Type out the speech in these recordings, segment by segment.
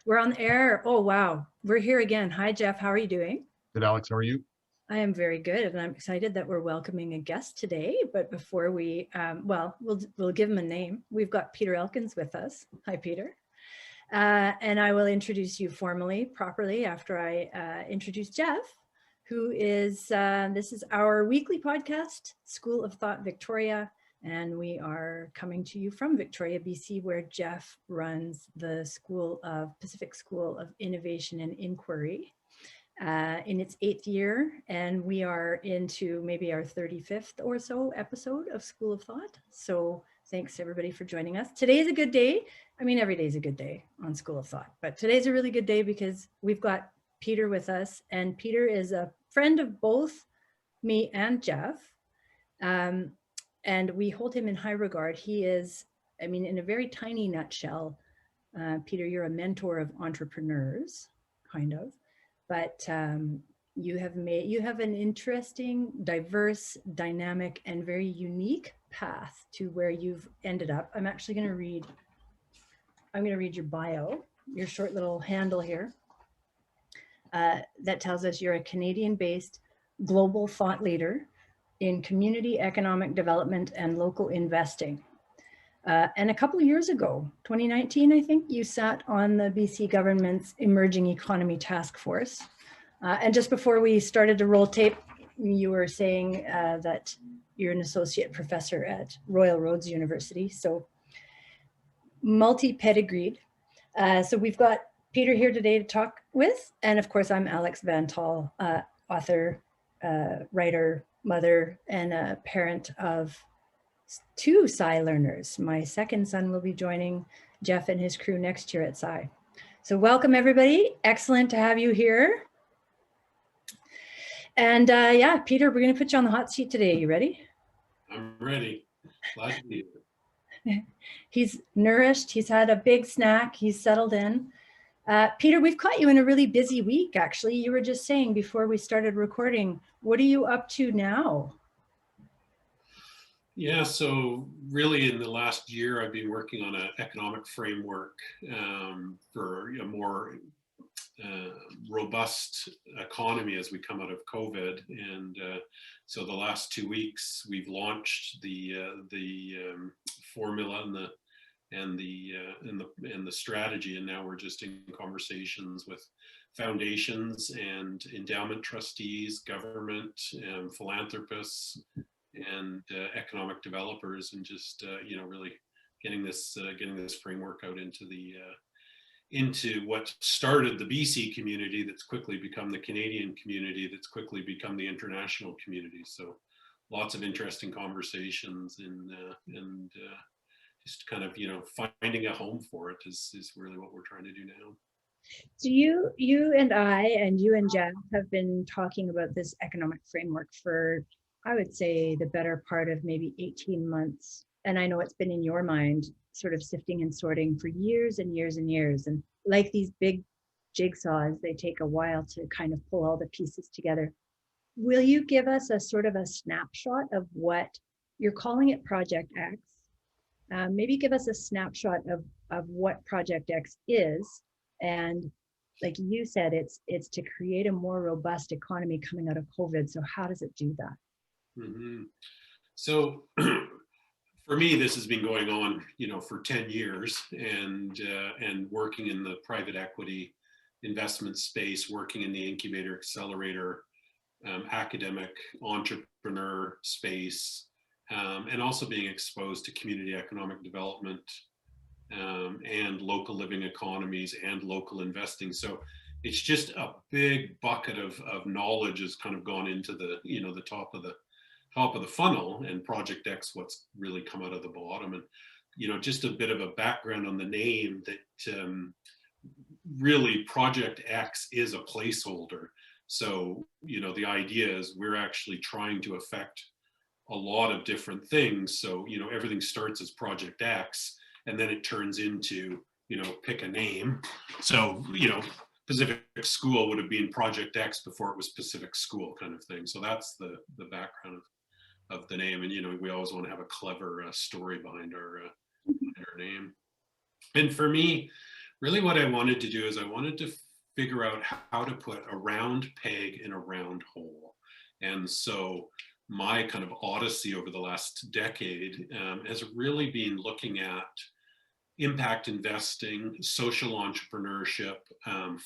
We're on the air. Oh, wow. We're here again. Hi, Jeff. How are you doing? Good, Alex. How are you? I am very good, and I'm excited that we're welcoming a guest today. But before we, we'll give him a name. We've got Peter Elkins with us. Hi, Peter. And I will introduce you formally, properly, after I introduce Jeff, who is, this is our weekly podcast, School of Thought Victoria. And we are coming to you from Victoria, BC, where Jeff runs the Pacific School of Innovation and Inquiry in its 8th year. And we are into maybe our 35th or so episode of School of Thought. So thanks everybody for joining us. Today is a good day. I mean, every day is a good day on School of Thought, but today's a really good day because we've got Peter with us, and Peter is a friend of both me and Jeff. And we hold him in high regard. He is, I mean, in a very tiny nutshell, Peter, you're a mentor of entrepreneurs, kind of, but you have an interesting, diverse, dynamic, and very unique path to where you've ended up. I'm going to read your bio, your short little handle here, that tells us you're a Canadian-based global thought leader in community economic development and local investing. And a couple of years ago, 2019, I think, you sat on the BC government's Emerging Economy Task Force. And just before we started to roll tape, you were saying that you're an associate professor at Royal Roads University, so multi-pedigreed. So we've got Peter here today to talk with, and of course I'm Alex Van Tall, author, writer, mother, and a parent of 2 Sci learners. My second son will be joining Jeff and his crew next year at Sci. So welcome everybody. Excellent to have you here. And yeah, Peter, we're going to put you on the hot seat today. You ready? I'm ready. Glad to be here. He's nourished. He's had a big snack. He's settled in. Peter, we've caught you in a really busy week, actually. You were just saying before we started recording, what are you up to now? Yeah, so really in the last year, I've been working on an economic framework for a more robust economy as we come out of COVID. And so the last 2 weeks, we've launched the formula and the strategy, and now we're just in conversations with foundations and endowment trustees, government, philanthropists, and economic developers, and just really getting this framework out into what started the BC community, that's quickly become the Canadian community, that's quickly become the international community. So lots of interesting conversations, and just kind of, finding a home for it is really what we're trying to do now. So you and I and you and Jeff have been talking about this economic framework for, I would say, the better part of maybe 18 months. And I know it's been in your mind, sort of sifting and sorting for years and years and years. And like these big jigsaws, they take a while to kind of pull all the pieces together. Will you give us a sort of a snapshot of what you're calling it, Project X? Maybe give us a snapshot of what Project X is. And like you said, it's to create a more robust economy coming out of COVID. So how does it do that? Mm-hmm. So for me, this has been going on, for 10 years, and working in the private equity investment space, working in the incubator, accelerator, academic, entrepreneur space, and also being exposed to community economic development and local living economies and local investing. So it's just a big bucket of knowledge has kind of gone into the top of the funnel, and Project X, what's really come out of the bottom. And just a bit of a background on the name, that really Project X is a placeholder. So the idea is we're actually trying to affect a lot of different things. So everything starts as Project X, and then it turns into pick a name. So Pacific School would have been Project X before it was Pacific School, kind of thing. So that's the background of the name. And we always want to have a clever story behind our name. And for me, really what I wanted to do is I wanted to figure out how to put a round peg in a round hole. And so my kind of odyssey over the last decade has really been looking at impact investing, social entrepreneurship,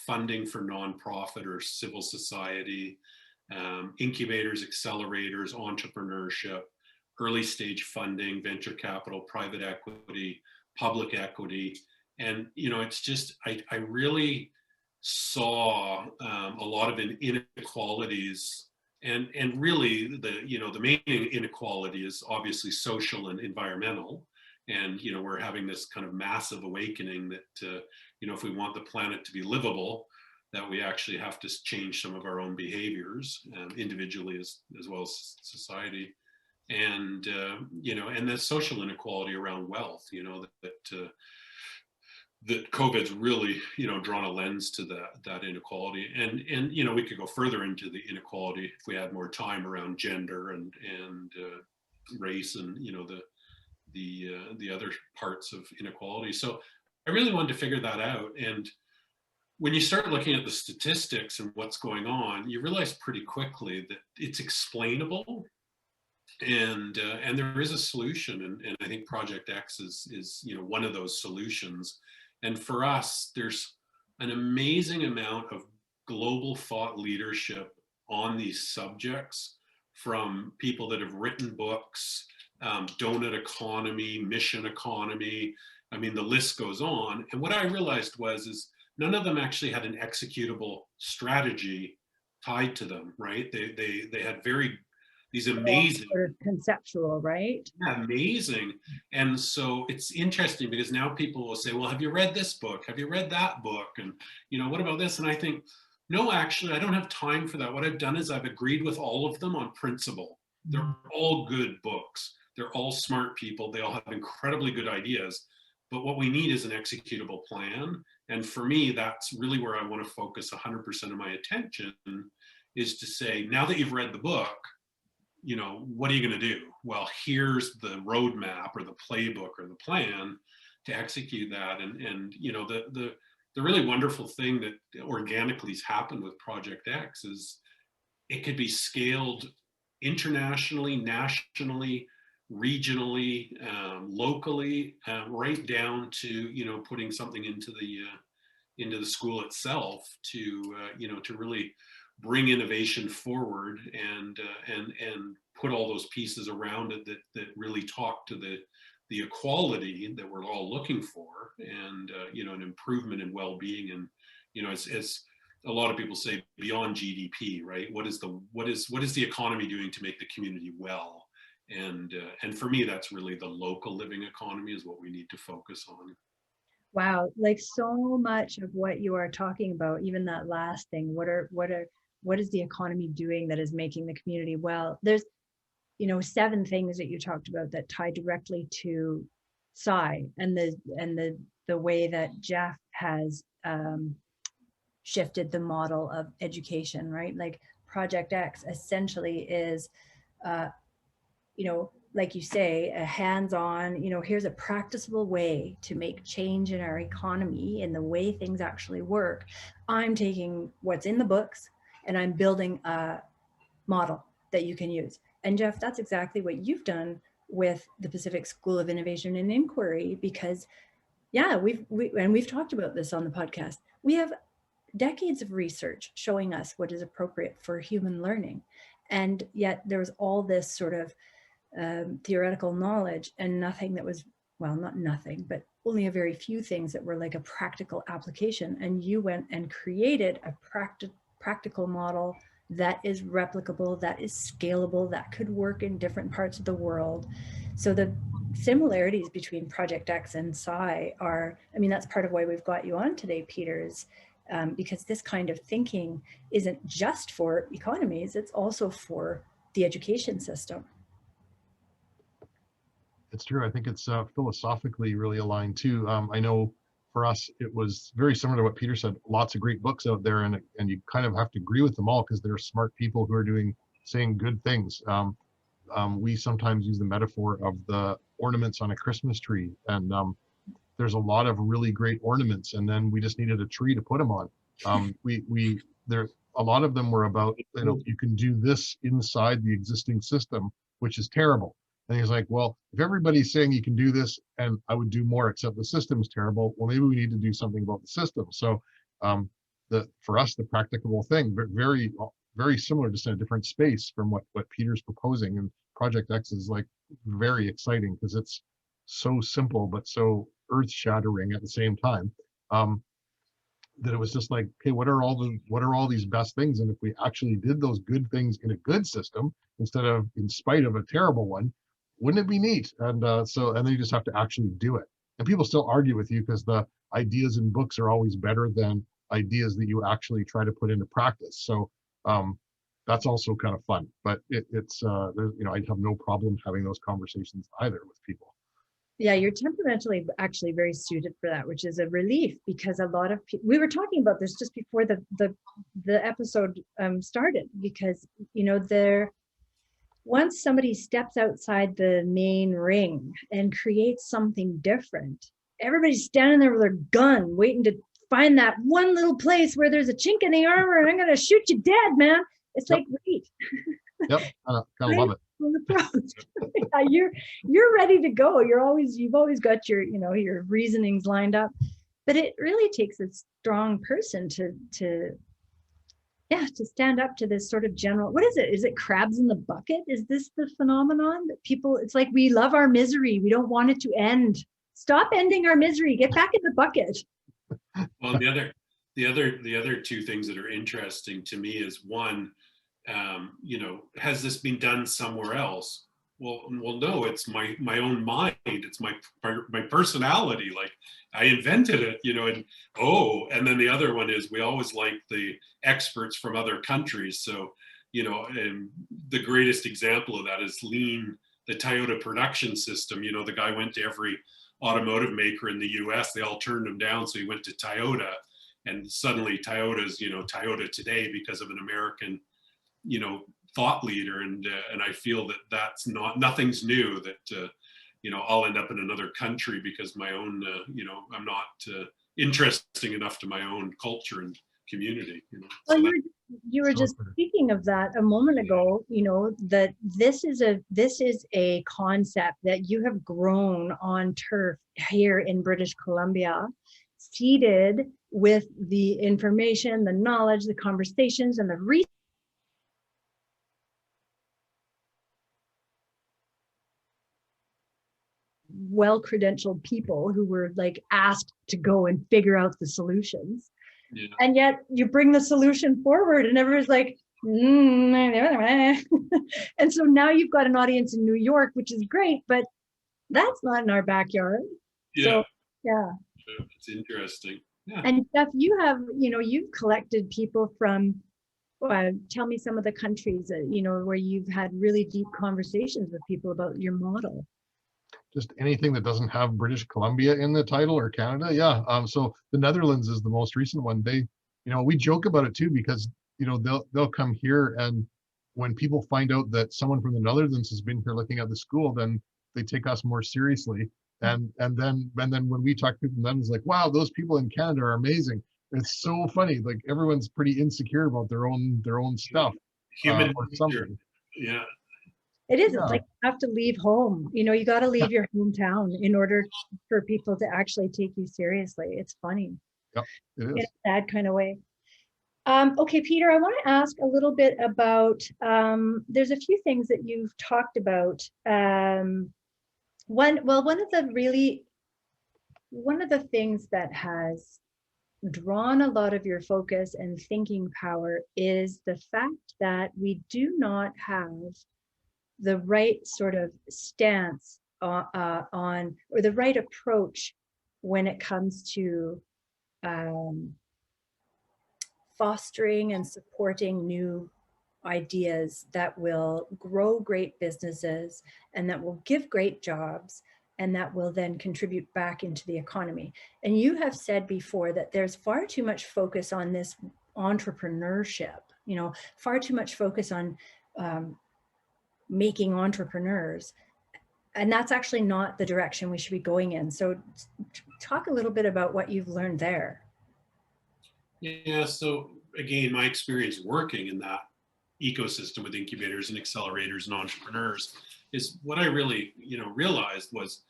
funding for nonprofit or civil society, incubators, accelerators, entrepreneurship, early stage funding, venture capital, private equity, public equity. And, it's just, I really saw a lot of inequalities, and really the main inequality is obviously social and environmental. And we're having this kind of massive awakening that if we want the planet to be livable, that we actually have to change some of our own behaviors, individually as well as society. And and the social inequality around wealth, that COVID's really drawn a lens to that inequality. And we could go further into the inequality if we had more time around gender and race, and the other parts of inequality. So I really wanted to figure that out. And when you start looking at the statistics and what's going on, you realize pretty quickly that it's explainable, and there is a solution. And I think Project X is one of those solutions. And for us, there's an amazing amount of global thought leadership on these subjects, from people that have written books, donut economy, mission economy. I mean, the list goes on. And what I realized is none of them actually had an executable strategy tied to them, right? They had these amazing, sort of conceptual, right? Yeah, amazing. And so it's interesting because now people will say, well, have you read this book? Have you read that book? And, what about this? And I think, no, actually, I don't have time for that. What I've done is I've agreed with all of them on principle. They're all good books. They're all smart people. They all have incredibly good ideas. But what we need is an executable plan. And for me, that's really where I want to focus 100% of my attention, is to say, now that you've read the book, what are you going to do? Well, here's the roadmap or the playbook or the plan to execute that. And the really wonderful thing that organically has happened with Project X is it could be scaled internationally, nationally, regionally, locally, right down to putting something into the school itself to really bring innovation forward, and put all those pieces around it that really talk to the equality that we're all looking for, and an improvement in well-being. And as a lot of people say, beyond GDP, right? What is the economy doing to make the community well? And for me, that's really the local living economy is what we need to focus on. Wow, like so much of what you are talking about, even that last thing, what is the economy doing that is making the community well? There's 7 things that you talked about that tie directly to Psy and the way that Jeff has shifted the model of education, right? Like Project X essentially is like you say, a hands-on, here's a practicable way to make change in our economy and the way things actually work. I'm taking what's in the books and I'm building a model that you can use. And Jeff, that's exactly what you've done with the Pacific School of Innovation and Inquiry, because we've talked about this on the podcast. We have decades of research showing us what is appropriate for human learning. And yet there's all this sort of theoretical knowledge and nothing that was, well, not nothing, but only a very few things that were like a practical application. And you went and created a practical model that is replicable, that is scalable, that could work in different parts of the world. So the similarities between Project X and Psy are, that's part of why we've got you on today, Peter, because this kind of thinking isn't just for economies, it's also for the education system. It's true. I think it's philosophically really aligned too. I know for us, it was very similar to what Peter said. Lots of great books out there, and you kind of have to agree with them all because they're smart people who are saying good things. We sometimes use the metaphor of the ornaments on a Christmas tree, and there's a lot of really great ornaments, and then we just needed a tree to put them on. There, a lot of them were about, you know, you can do this inside the existing system, which is terrible. And he's like, well, if everybody's saying you can do this, and I would do more, except the system's terrible, well, maybe we need to do something about the system. So for us, the practicable thing, but very similar, just in a different space from what Peter's proposing. And Project X is like very exciting because it's so simple, but so earth shattering at the same time. That it was just like, okay, what are all these best things? And if we actually did those good things in a good system instead of in spite of a terrible one, wouldn't it be neat? And then you just have to actually do it. And people still argue with you because the ideas in books are always better than ideas that you actually try to put into practice. So that's also kind of fun. But it's you know, I'd have no problem having those conversations either with people. Yeah, you're temperamentally actually very suited for that, which is a relief, because a lot of people, we were talking about this just before the episode started, because, you know, once somebody steps outside the main ring and creates something different, everybody's standing there with their gun waiting to find that one little place where there's a chink in the armor and I'm going to shoot you dead, man. It's like, wait. Yep, kind of love it. Yeah, you're ready to go. You've always got your, you know, your reasonings lined up. But it really takes a strong person to stand up to this sort of general, what is it? Is it crabs in the bucket? Is this the phenomenon that people, it's like, we love our misery. We don't want it to end. Stop ending our misery. Get back in the bucket. Well, the other two things that are interesting to me is, one, you know, has this been done somewhere else? Well, no, it's my own mind. It's my personality. Like, I invented it, you know. And then the other one is, we always like the experts from other countries. So, you know, and the greatest example of that is Lean, the Toyota production system. You know, the guy went to every automotive maker in the US, they all turned him down. So he went to Toyota, and suddenly Toyota's, you know, Toyota today because of an American, you know, thought leader. And I feel that that's nothing's new, that, you know, I'll end up in another country because my own, you know, I'm not interesting enough to my own culture and community, you know. Well, So you were just speaking of that a moment ago, you know, that this is a concept that you have grown on turf here in British Columbia, seeded with the information, the knowledge, the conversations, and the research. Well-credentialed people who were like asked to go and figure out the solutions. Yeah. And yet you bring the solution forward and everybody's like, and so now you've got an audience in New York, which is great, but that's not in our backyard. Yeah. So, yeah. It's interesting. Yeah. And Steph, you have, you know, you've collected people from, tell me some of the countries that, you know, where you've had really deep conversations with people about your model. Just anything that doesn't have British Columbia in the title, or Canada. Yeah. So the Netherlands is the most recent one. They, you know, we joke about it too, because, you know, they'll come here, and when people find out that someone from the Netherlands has been here looking at the school, then they take us more seriously. And then when we talk to people from them, it's like, wow, those people in Canada are amazing. It's so funny. Like, everyone's pretty insecure about their own stuff. Human or something. Yeah. It is. It's like you have to leave home. You know, you got to leave your hometown in order for people to actually take you seriously. It's funny. Yep, it is. In a sad kind of way. Okay, Peter, I want to ask a little bit about, there's a few things that you've talked about. One of the things that has drawn a lot of your focus and thinking power is the fact that we do not have the right sort of stance on, or the right approach when it comes to fostering and supporting new ideas that will grow great businesses and that will give great jobs and that will then contribute back into the economy. And you have said before that there's far too much focus on this entrepreneurship, you know, far too much focus on making entrepreneurs. And that's actually not the direction we should be going in. So talk a little bit about what you've learned there. Yeah, so again, my experience working in that ecosystem with incubators and accelerators and entrepreneurs is what I really, realized was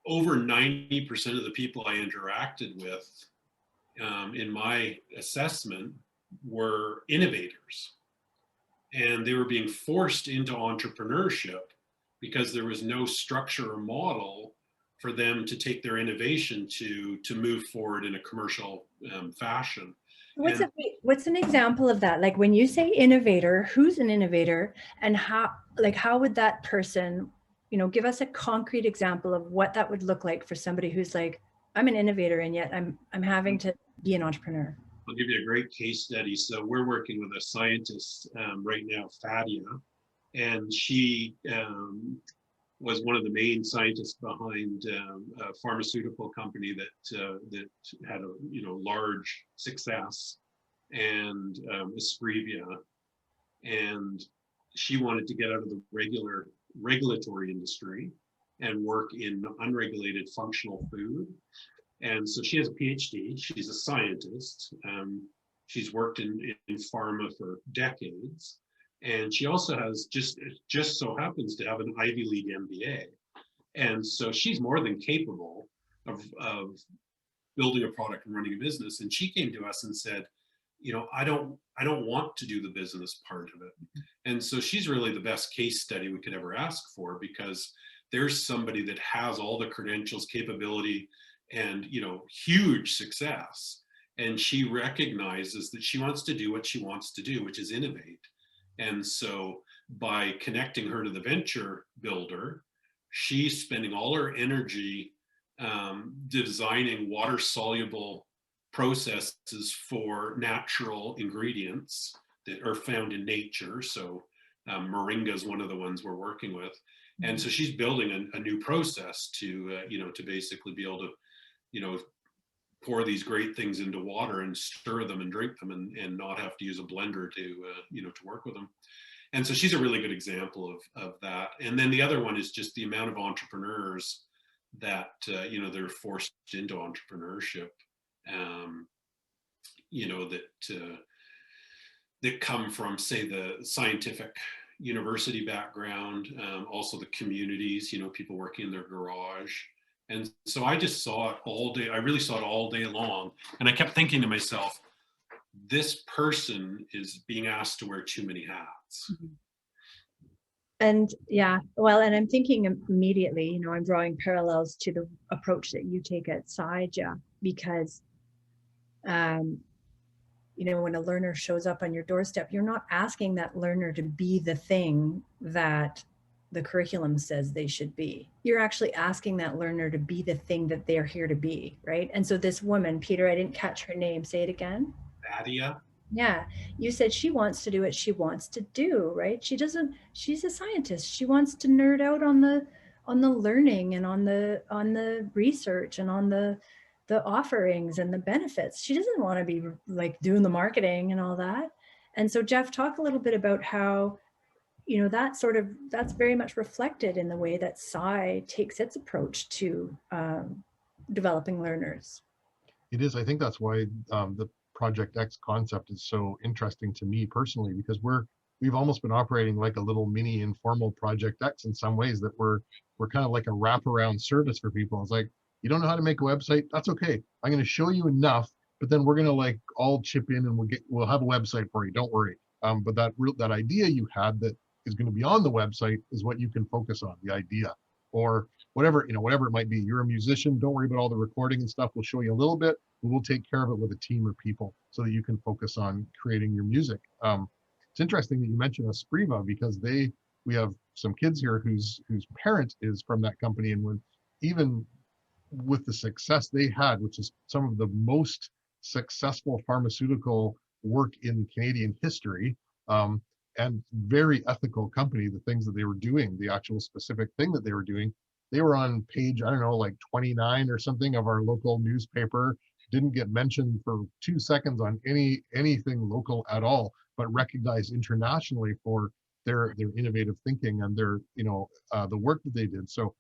over 90% of the people I interacted with in my assessment were innovators. And they were being forced into entrepreneurship because there was no structure or model for them to take their innovation to move forward in a commercial fashion. What's an example of that? Like when you say innovator, who's an innovator, and how would that person, give us a concrete example of what that would look like for somebody who's like, I'm an innovator and yet I'm having to be an entrepreneur. I'll give you a great case study. So we're working with a scientist right now, Fadia, and she was one of the main scientists behind a pharmaceutical company that had a large success, and Esprivia, and she wanted to get out of the regulatory industry and work in unregulated functional food. And so she has a PhD. She's a scientist. She's worked in pharma for decades. And she also has just so happens to have an Ivy League MBA. And so she's more than capable of building a product and running a business. And she came to us and said, I don't want to do the business part of it. And so she's really the best case study we could ever ask for, because there's somebody that has all the credentials, capability, and huge success. And she recognizes that she wants to do what she wants to do, which is innovate. And so by connecting her to the venture builder, she's spending all her energy designing water soluble processes for natural ingredients that are found in nature. So moringa is one of the ones we're working with. And so she's building a new process to basically be able to pour these great things into water and stir them and drink them, and not have to use a blender to work with them. And so she's a really good example of that. And then the other one is just the amount of entrepreneurs that they're forced into entrepreneurship, that come from, say, the scientific university background, also the communities, people working in their garage. And so I just saw it all day. I really saw it all day long. And I kept thinking to myself, this person is being asked to wear too many hats. And yeah, well, and I'm thinking immediately, I'm drawing parallels to the approach that you take at Saija, because, when a learner shows up on your doorstep, you're not asking that learner to be the thing that the curriculum says they should be. You're actually asking that learner to be the thing that they're here to be, right? And so this woman, Peter, I didn't catch her name. Say it again. Fadia. Yeah, you said she wants to do what she wants to do, right? She's a scientist. She wants to nerd out on the learning and on the research and on the offerings and the benefits. She doesn't want to be like doing the marketing and all that. And so Jeff, talk a little bit about how that's very much reflected in the way that Sci takes its approach to developing learners. It is. I think that's why the Project X concept is so interesting to me personally, because we've almost been operating like a little mini informal Project X in some ways, that we're kind of like a wraparound service for people. It's like, you don't know how to make a website? That's okay. I'm going to show you enough, but then we're going to like all chip in and we'll have a website for you. Don't worry. But that idea you had that is going to be on the website is what you can focus on, the idea, or whatever it might be. You're a musician, don't worry about all the recording and stuff. We'll show you a little bit, but we'll take care of it with a team of people so that you can focus on creating your music. It's interesting that you mentioned Espriva, because we have some kids here whose parent is from that company, and even with the success they had, which is some of the most successful pharmaceutical work in Canadian history, and very ethical company, the things that they were doing, the actual specific thing that they were doing, they were on page, I don't know, like 29 or something of our local newspaper, didn't get mentioned for 2 seconds on anything local at all, but recognized internationally for their innovative thinking and their, the work that they did. So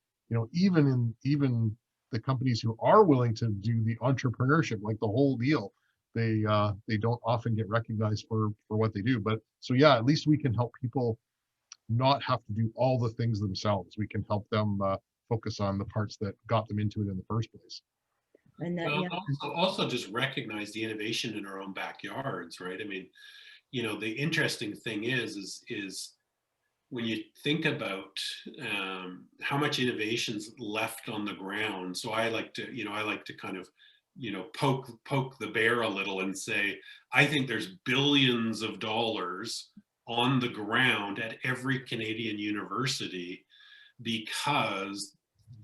even the companies who are willing to do the entrepreneurship, like the whole deal, they don't often get recognized for what they do. But so yeah, at least we can help people not have to do all the things themselves. We can help them focus on the parts that got them into it in the first place. And that, Well, yeah. also just recognize the innovation in our own backyards, right? I mean, the interesting thing is when you think about how much innovation's left on the ground. So I like to kind of, poke the bear a little and say, I think there's billions of dollars on the ground at every Canadian university because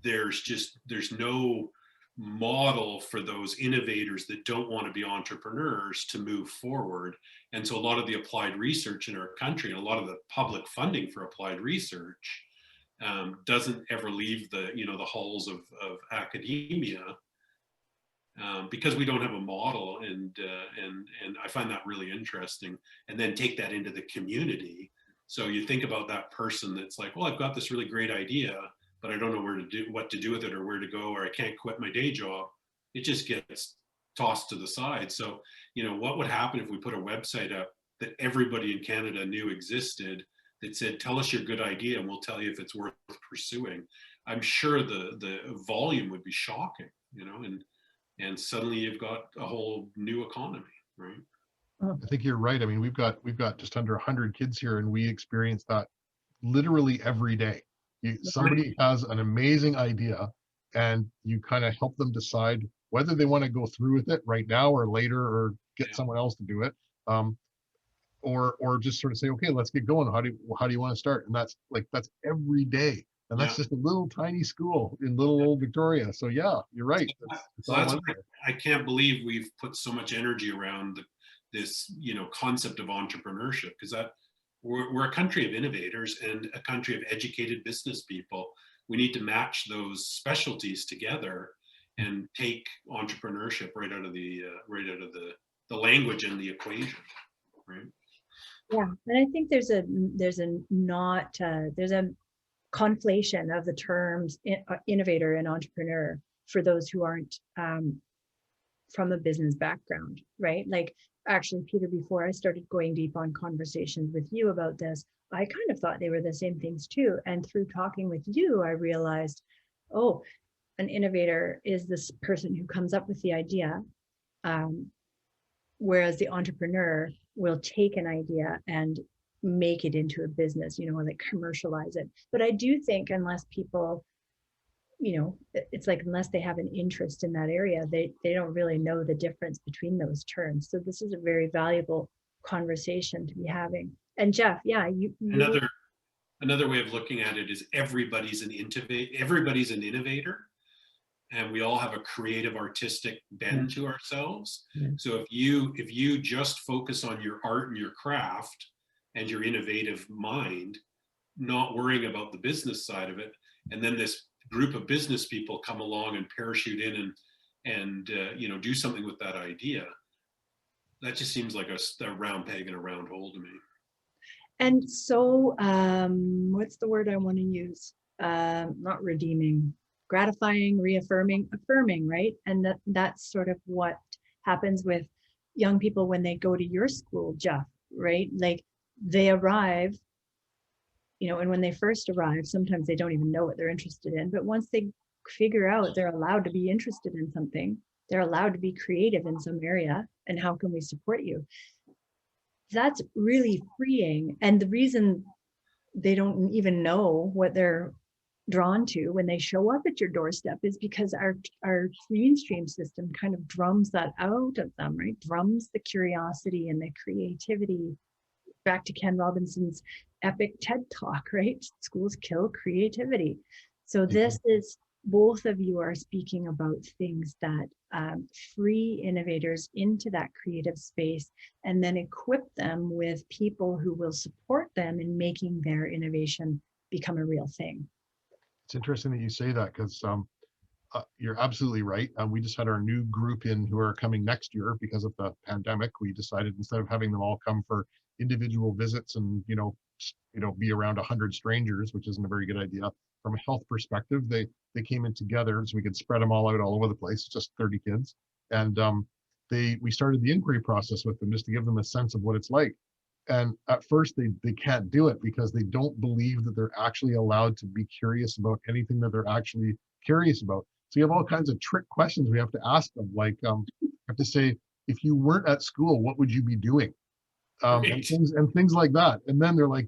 there's no model for those innovators that don't want to be entrepreneurs to move forward. And so a lot of the applied research in our country and a lot of the public funding for applied research doesn't ever leave the halls of academia because we don't have a model. And I find that really interesting. And then take that into the community. So you think about that person that's like, well, I've got this really great idea, but I don't know what to do with it or where to go, or I can't quit my day job. It just gets tossed to the side. So, what would happen if we put a website up that everybody in Canada knew existed that said, tell us your good idea and we'll tell you if it's worth pursuing? I'm sure the volume would be shocking, and suddenly you've got a whole new economy, right? I think you're right. I mean, we've got just under 100 kids here, and we experience that literally every day. Somebody has an amazing idea, and you kind of help them decide whether they want to go through with it right now or later, or get someone else to do it, or just sort of say, okay, let's get going. How do you want to start? And that's every day, and that's just a little tiny school in little old Victoria. So yeah, you're right. It's So all that's out why there. I can't believe we've put so much energy around this concept of entrepreneurship, because that we're a country of innovators and a country of educated business people. We need to match those specialties together and take entrepreneurship right out of the language and the equation, right? Yeah, and I think there's a conflation of the terms innovator and entrepreneur for those who aren't from a business background, right? Like, actually, Peter, before I started going deep on conversations with you about this, I kind of thought they were the same things too. And through talking with you, I realized, oh, an innovator is this person who comes up with the idea, whereas the entrepreneur will take an idea and make it into a business, like commercialize it. But I do think unless people, it's like, unless they have an interest in that area, they don't really know the difference between those terms. So this is a very valuable conversation to be having. And Jeff, yeah, you another way of looking at it is everybody's an innovator, and we all have a creative artistic bend to ourselves. So if you just focus on your art and your craft and your innovative mind, not worrying about the business side of it, and then this group of business people come along and parachute in and do something with that idea, that just seems like a round peg in a round hole to me. And so what's the word I want to use? Not redeeming, gratifying, reaffirming, affirming, right? And that's sort of what happens with young people when they go to your school, Jeff, right? Like, they arrive, and when they first arrive, sometimes they don't even know what they're interested in. But once they figure out they're allowed to be interested in something, they're allowed to be creative in some area, and how can we support you? That's really freeing. And the reason they don't even know what they're drawn to when they show up at your doorstep is because our mainstream system kind of drums that out of them, right? Drums the curiosity and the creativity. Back to Ken Robinson's epic TED talk, right? Schools kill creativity. So this is, both of you are speaking about things that free innovators into that creative space, and then equip them with people who will support them in making their innovation become a real thing. It's interesting that you say that, because you're absolutely right. We just had our new group in who are coming next year because of the pandemic. We decided, instead of having them all come for individual visits and be around 100 strangers, which isn't a very good idea, from a health perspective. They came in together so we could spread them all out all over the place, just 30 kids. And we started the inquiry process with them just to give them a sense of what it's like. And at first they can't do it because they don't believe that they're actually allowed to be curious about anything that they're actually curious about. So you have all kinds of trick questions we have to ask them, like have to say, if you weren't at school, what would you be doing? And things like that. And then they're like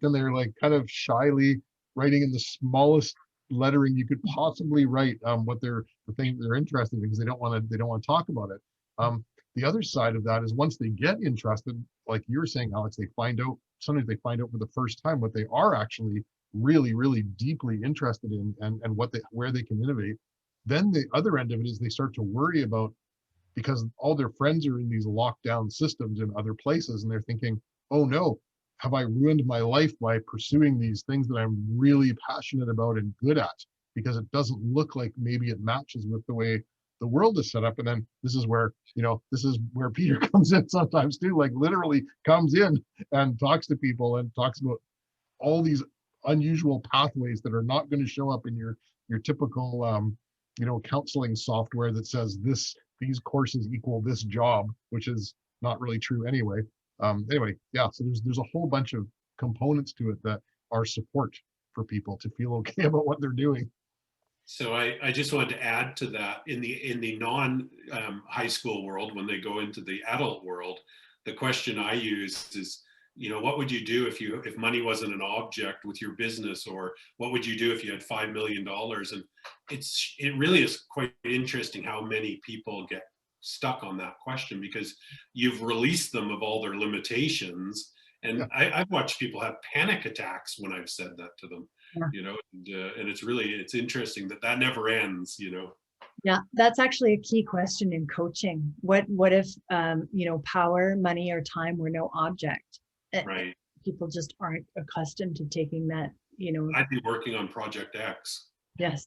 kind of shyly writing in the smallest lettering you could possibly write what the thing they're interested in, because they don't want to talk about it. The other side of that is once they get interested, like you were saying, Alex, sometimes they find out for the first time what they are actually really, really deeply interested in, and where they can innovate. Then the other end of it is they start to worry about, because all their friends are in these lockdown systems in other places, and they're thinking, oh no, have I ruined my life by pursuing these things that I'm really passionate about and good at, because it doesn't look like maybe it matches with the way the world is set up. And then this is where Peter comes in sometimes too, like literally comes in and talks to people and talks about all these unusual pathways that are not going to show up in your typical counseling software that says these courses equal this job, which is not really true anyway. Yeah, so there's a whole bunch of components to it that are support for people to feel okay about what they're doing. So I just wanted to add to that, in the non high school world, when they go into the adult world, the question I use is, what would you do if money wasn't an object with your business, or what would you do if you had $5 million? And it really is quite interesting how many people get stuck on that question, because you've released them of all their limitations. And Yeah. I've watched people have panic attacks when I've said that to them. Yeah. And it's interesting that never ends. Yeah, that's actually a key question in coaching. What if power, money, or time were no object? Right. People just aren't accustomed to taking that. I'd be working on Project X. Yes.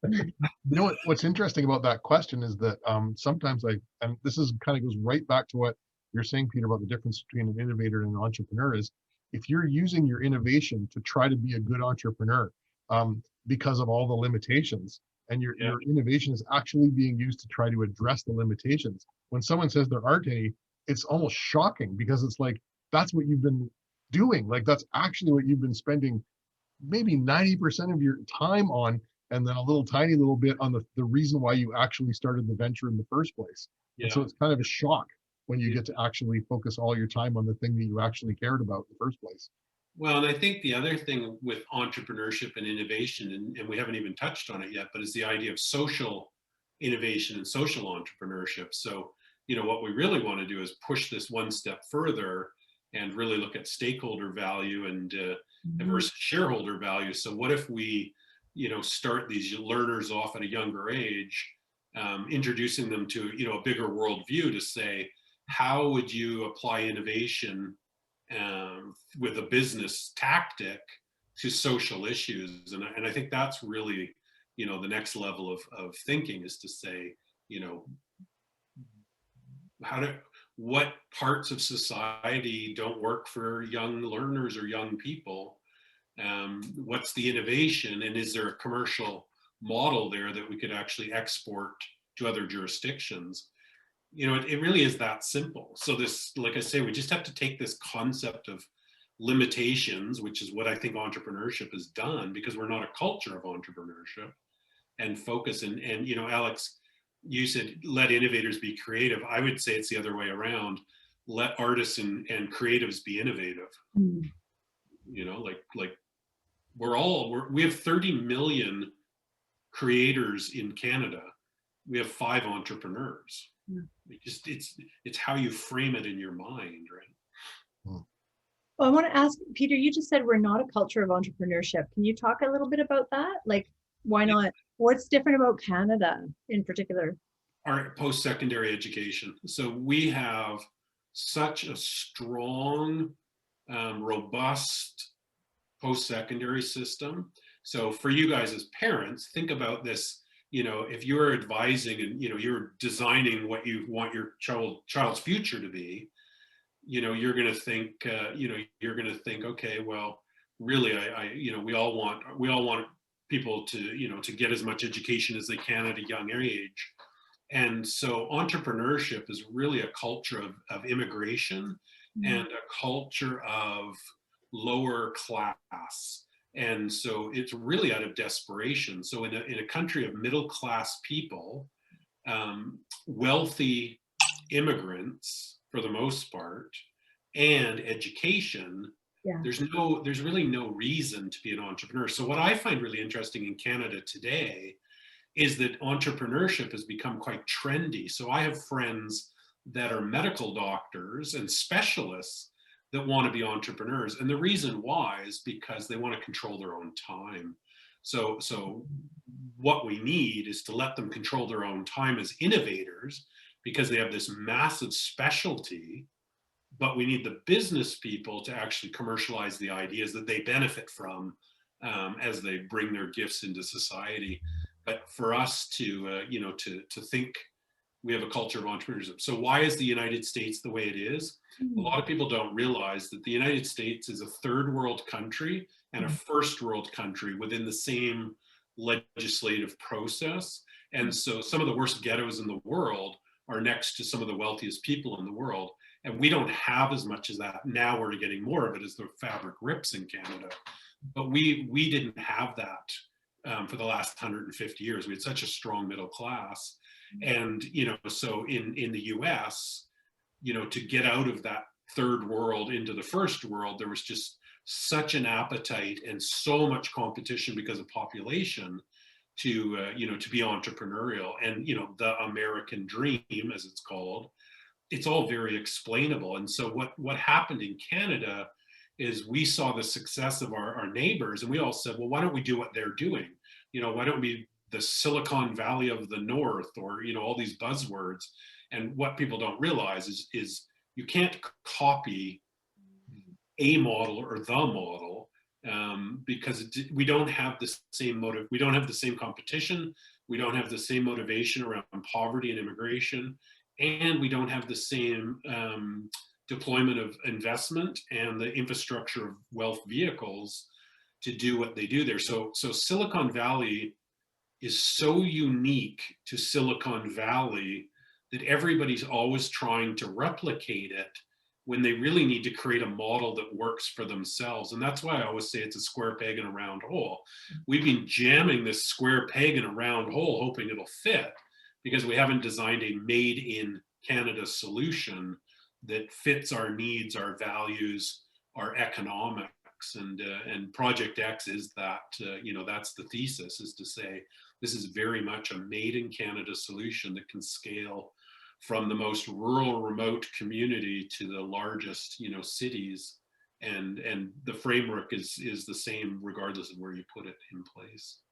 What's interesting about that question is that sometimes and this is kind of goes right back to what you're saying, Peter, about the difference between an innovator and an entrepreneur, is if you're using your innovation to try to be a good entrepreneur because of all the limitations, and your innovation is actually being used to try to address the limitations. When someone says there aren't any, it's almost shocking, because it's like, that's what you've been doing. Like, that's actually what you've been spending maybe 90% of your time on, and then a little tiny little bit on the reason why you actually started the venture in the first place. Yeah. And so it's kind of a shock when you get to actually focus all your time on the thing that you actually cared about in the first place. Well, and I think the other thing with entrepreneurship and innovation, and we haven't even touched on it yet, but is the idea of social innovation and social entrepreneurship. So, what we really want to do is push this one step further and really look at stakeholder value and versus shareholder value. So what if we, start these learners off at a younger age, introducing them to, a bigger worldview, to say, how would you apply innovation with a business tactic to social issues? And I think that's really, the next level of thinking, is to say, what parts of society don't work for young learners or young people? What's the innovation, and is there a commercial model there that we could actually export to other jurisdictions? It really is that simple. So this, like I say, we just have to take this concept of limitations, which is what I think entrepreneurship has done, because we're not a culture of entrepreneurship, and focus. And Alex, you said let innovators be creative. I would say it's the other way around. Let artists and creatives be innovative. Like we have 30 million creators in Canada. We have 5 entrepreneurs. It's how you frame it in your mind, right? Well, I want to ask, Peter, you just said we're not a culture of entrepreneurship. Can you talk a little bit about that? Like, why not? What's different about Canada in particular? Our post-secondary education. So we have such a strong, robust post-secondary system. So for you guys as parents, think about this. If you're advising and you're designing what you want your child's future to be, you're going to think, okay, well, really, we all want people to, to get as much education as they can at a young age. And so entrepreneurship is really a culture of immigration and a culture of lower class. And so it's really out of desperation. So in a country of middle class people, wealthy immigrants for the most part, and education, there's really no reason to be an entrepreneur. So what I find really interesting in Canada today is that entrepreneurship has become quite trendy. So I have friends that are medical doctors and specialists that want to be entrepreneurs. And the reason why is because they want to control their own time. So what we need is to let them control their own time as innovators, because they have this massive specialty, but we need the business people to actually commercialize the ideas that they benefit from as they bring their gifts into society. But for us to, to think we have a culture of entrepreneurship. So why is the United States the way it is? A lot of people don't realize that the United States is a third world country and a first world country within the same legislative process. And so some of the worst ghettos in the world are next to some of the wealthiest people in the world. And we don't have as much as that. Now we're getting more of it as the fabric rips in Canada. But we didn't have that for the last 150 years. We had such a strong middle class. And, so in the US, to get out of that third world into the first world, there was just such an appetite and so much competition because of population to, to be entrepreneurial. And, the American dream, as it's called, it's all very explainable. And so what happened in Canada is we saw the success of our neighbors, and we all said, well, why don't we do what they're doing? Why don't we the Silicon Valley of the North, or, all these buzzwords. And what people don't realize is you can't copy a model or the model because we don't have the same motive. We don't have the same competition. We don't have the same motivation around poverty and immigration. And we don't have the same deployment of investment and the infrastructure of wealth vehicles to do what they do there. So Silicon Valley is so unique to Silicon Valley that everybody's always trying to replicate it when they really need to create a model that works for themselves. And that's why I always say it's a square peg in a round hole. We've been jamming this square peg in a round hole, hoping it'll fit, because we haven't designed a made in Canada solution that fits our needs, our values, our economics. And Project X is that, that's the thesis, is to say, this is very much a made in Canada solution that can scale from the most rural, remote community to the largest, cities. And the framework is the same regardless of where you put it in place.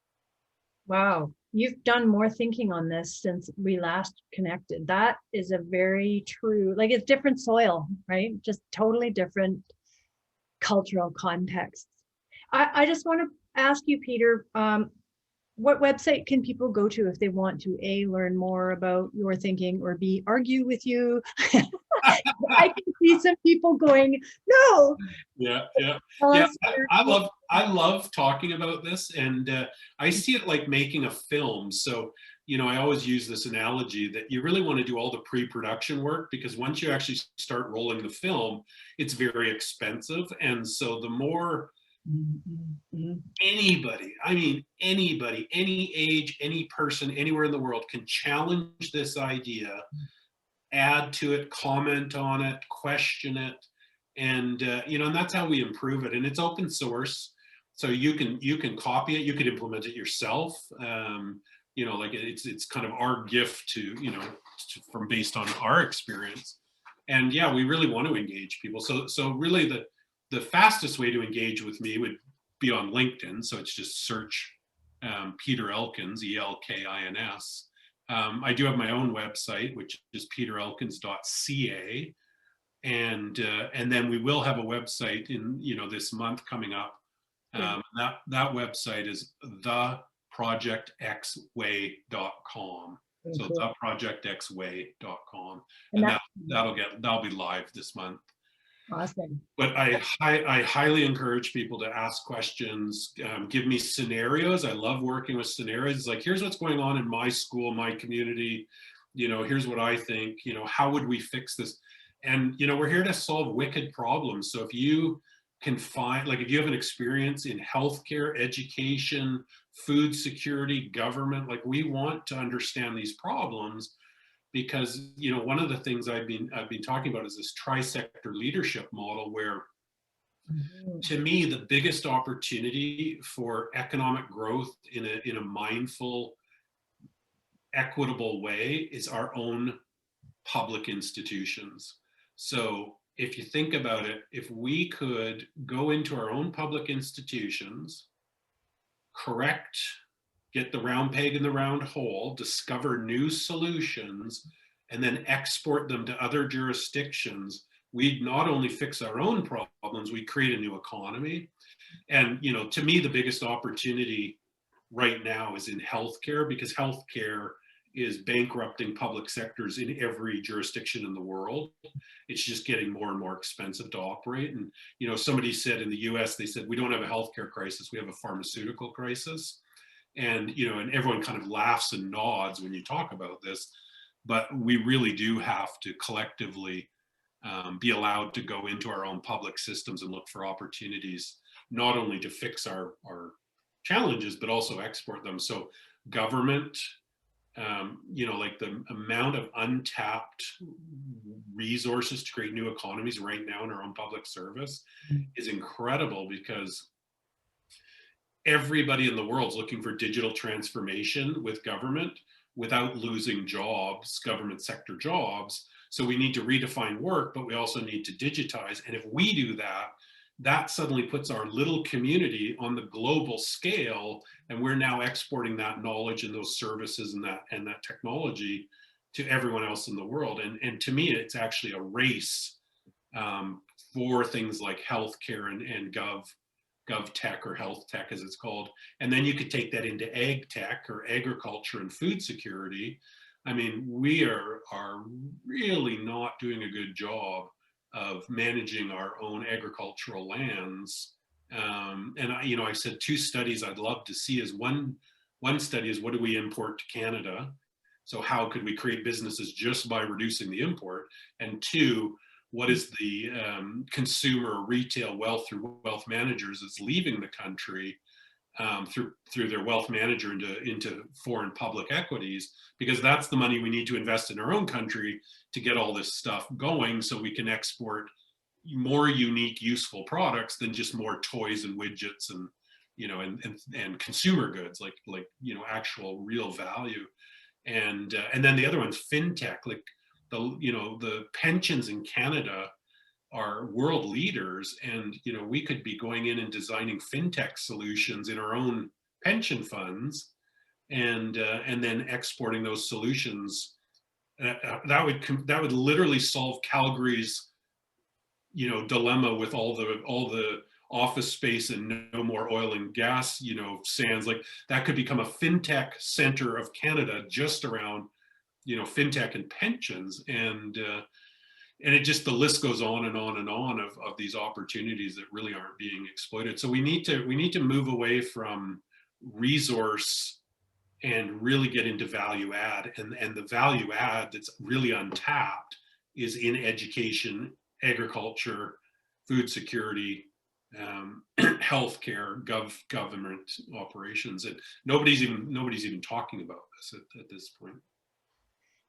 Wow, you've done more thinking on this since we last connected. That is a very true, like, it's different soil, right? Just totally different cultural contexts. I just want to ask you, Peter, what website can people go to if they want to A, learn more about your thinking, or B, argue with you? I can see some people going, no. Yeah. I love talking about this, and I see it like making a film. So, I always use this analogy that you really want to do all the pre-production work, because once you actually start rolling the film, it's very expensive. And so the more anybody, any age, any person, anywhere in the world can challenge this idea, add to it, comment on it, question it, and and that's how we improve it. And it's open source, so you can copy it, you could implement it yourself. Like it's kind of our gift to from based on our experience. And yeah, we really want to engage people. So really the fastest way to engage with me would be on LinkedIn. So it's just search Peter Elkins, ELKINS. I do have my own website, which is peterelkins.ca. And then we will have a website in this month coming up. That website is theprojectxway.com. So theprojectxway.com. And that'll be live this month. Awesome. But I highly encourage people to ask questions, give me scenarios. I love working with scenarios. It's like, here's what's going on in my school, my community. Here's what I think. How would we fix this? And we're here to solve wicked problems. So if you can find, like, if you have an experience in healthcare, education, food security, government, like, we want to understand these problems. Because one of the things I've been talking about is this tri-sector leadership model, where to me the biggest opportunity for economic growth in a mindful, equitable way is our own public institutions. So if you think about it, if we could go into our own public institutions, get the round peg in the round hole, discover new solutions, and then export them to other jurisdictions, we'd not only fix our own problems, we'd create a new economy. And to me, the biggest opportunity right now is in healthcare, because healthcare is bankrupting public sectors in every jurisdiction in the world. It's just getting more and more expensive to operate. And somebody said in the US, they said, we don't have a healthcare crisis, we have a pharmaceutical crisis. And and everyone kind of laughs and nods when you talk about this, but we really do have to collectively be allowed to go into our own public systems and look for opportunities, not only to fix our challenges, but also export them. So government, like the amount of untapped resources to create new economies right now in our own public service is incredible, because everybody in the world is looking for digital transformation with government without losing jobs, government sector jobs. So we need to redefine work, but we also need to digitize. And if we do that, that suddenly puts our little community on the global scale, and we're now exporting that knowledge and those services and that technology to everyone else in the world. And to me, it's actually a race for things like healthcare and gov tech, or health tech as it's called. And then you could take that into ag tech or agriculture and food security. I mean, we are really not doing a good job of managing our own agricultural lands. And I said 2 studies I'd love to see is one study is, what do we import to Canada? So how could we create businesses just by reducing the import? And 2, what is the consumer retail wealth through wealth managers that's leaving the country through their wealth manager into foreign public equities? Because that's the money we need to invest in our own country to get all this stuff going, so we can export more unique, useful products than just more toys and widgets and and consumer goods, like actual real value. And then the other one's fintech, like the pensions in Canada are world leaders, and we could be going in and designing fintech solutions in our own pension funds, and then exporting those solutions. That would literally solve Calgary's dilemma with all the office space and no more oil and gas sands. Like, that could become a fintech center of Canada just around fintech and pensions, and it just, the list goes on and on and on of these opportunities that really aren't being exploited. So we need to move away from resource and really get into value add, and the value add that's really untapped is in education, agriculture, food security, healthcare, government operations. And nobody's even talking about this at this point.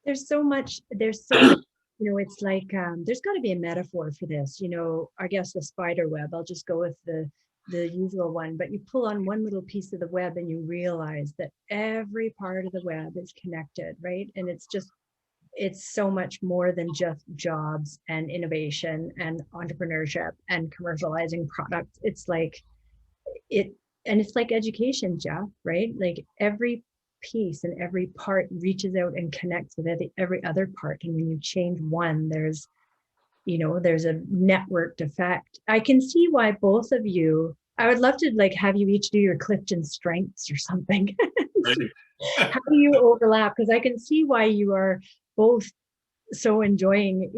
There's so much, it's like, there's got to be a metaphor for this, I guess the spider web. I'll just go with the usual one, but you pull on one little piece of the web and you realize that every part of the web is connected, right? And it's so much more than just jobs and innovation and entrepreneurship and commercializing products. It's like education, Jeff, right? Like, every piece and every part reaches out and connects with every other part. And when you change one, there's a networked effect. I can see why both of you, I would love to have you each do your Clifton strengths or something. Right. How do you overlap? Because I can see why you are both so enjoying,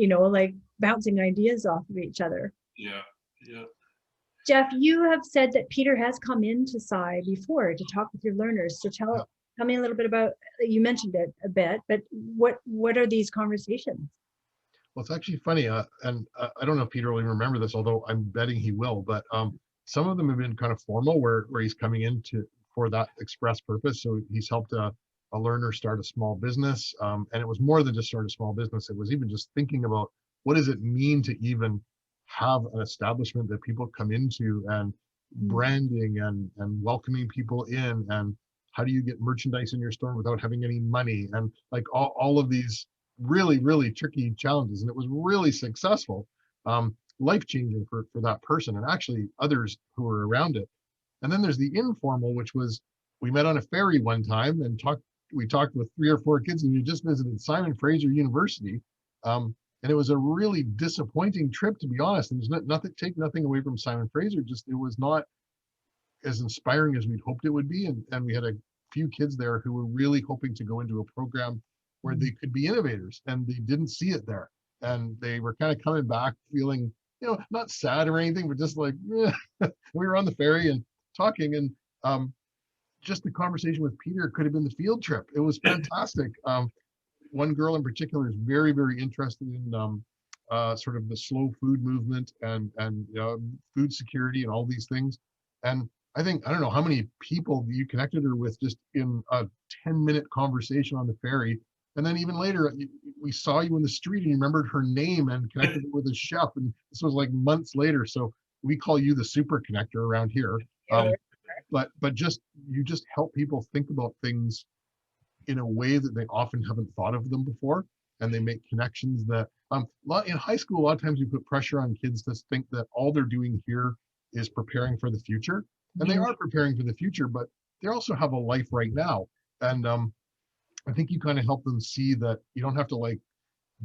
bouncing ideas off of each other. Yeah. Yeah. Jeff, you have said that Peter has come into Sci before to talk with your learners. So tell me a little bit about, you mentioned it a bit, but what are these conversations? Well, it's actually funny, and I don't know if Peter will even remember this, although I'm betting he will. But some of them have been kind of formal, where he's coming in for that express purpose. So he's helped a learner start a small business, and it was more than just start a small business. It was even just thinking about what does it mean to even have an establishment that people come into, and branding and welcoming people in, and how do you get merchandise in your store without having any money, and like all of these really, really tricky challenges. And it was really successful, life-changing for that person and actually others who were around it. And then there's the informal, which was, we met on a ferry one time and we talked with 3 or 4 kids, and we just visited Simon Fraser University. And it was a really disappointing trip, to be honest. And there's take nothing away from Simon Fraser, just it was not as inspiring as we'd hoped it would be. And we had a few kids there who were really hoping to go into a program where they could be innovators, and they didn't see it there. And they were kind of coming back feeling, not sad or anything, but just like, we were on the ferry and talking, and just the conversation with Peter could have been the field trip. It was fantastic. One girl in particular is very, very interested in sort of the slow food movement and food security and all these things. And I don't know how many people you connected her with just in a 10-minute conversation on the ferry. And then even later, we saw you in the street and you remembered her name and connected her with a chef. And this was like months later. So we call you the super connector around here. But you just help people think about things in a way that they often haven't thought of them before. And they make connections that, in high school, a lot of times we put pressure on kids to think that all they're doing here is preparing for the future. And they are preparing for the future, but they also have a life right now. And I think you kind of help them see that you don't have to like